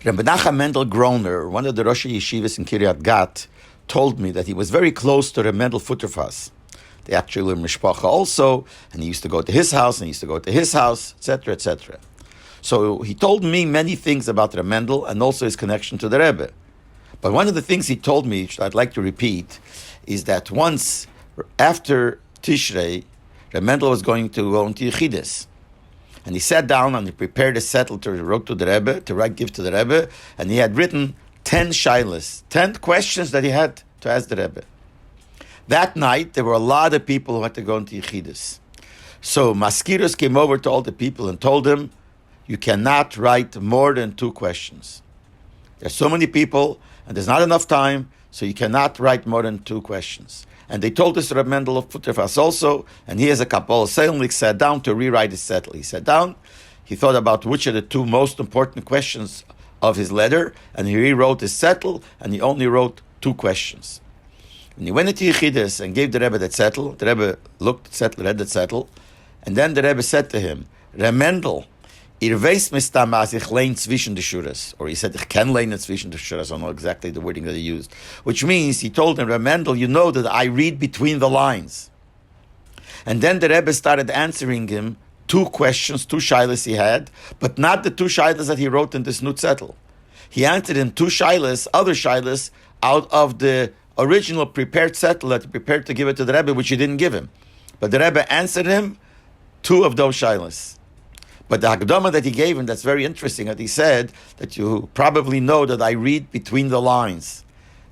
Rebbe Mendel Groner, one of the Rosh Yeshivas in Kiryat Gat, told me that he was very close to Mendel Futerfas. They actually were mishpacha also, and he used to go to his house, and he used to go to his house, etc., etc. So he told me many things about Mendel and also his connection to the Rebbe. But one of the things he told me, which I'd like to repeat, is that once after Tishrei, Mendel was going to go into Yechidus. And he sat down and he prepared a settle to wrote to the Rebbe, to give to the Rebbe, and he had written 10 shilas, 10 questions that he had to ask the Rebbe. That night, there were a lot of people who had to go into Yechidus. So Maskiros came over to all the people and told them, you cannot write more than 2 questions. There's so many people, and there's not enough time, so you cannot write more than 2 questions. And they told this to Rabbi Mendel of Futerfas also, and he as a Kabbalah Selnik sat down to rewrite his settle. He sat down, he thought about which are the 2 most important questions of his letter, and he rewrote his settle, and he only wrote 2 questions. When he went into Yechidus and gave the Rebbe that settle, the Rebbe looked at the settle, read that settle, and then the Rebbe said to him, Rabbi Mendel, ich lein zwischen die Shuras. Or he said, ich kann lein zwischen die Shuras. I don't know exactly the wording that he used. Which means, he told him, Mendel, you know that I read between the lines. And then the Rebbe started answering him 2 questions, 2 shilas he had, but not the 2 shilas that he wrote in this Nutzettel. He answered him 2 shilas, other shilas, out of the original prepared settle that he prepared to give it to the Rebbe, which he didn't give him. But the Rebbe answered him 2 of those shilas. But the Hakdama that he gave him, that's very interesting, that he said that you probably know that I read between the lines.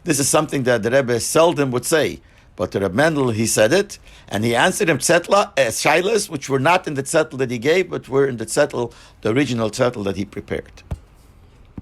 This is something that the Rebbe seldom would say. But to Rebbe Mendel, he said it, and he answered him shilas, which were not in the zettel that he gave, but were in the zettel, the original zettel that he prepared.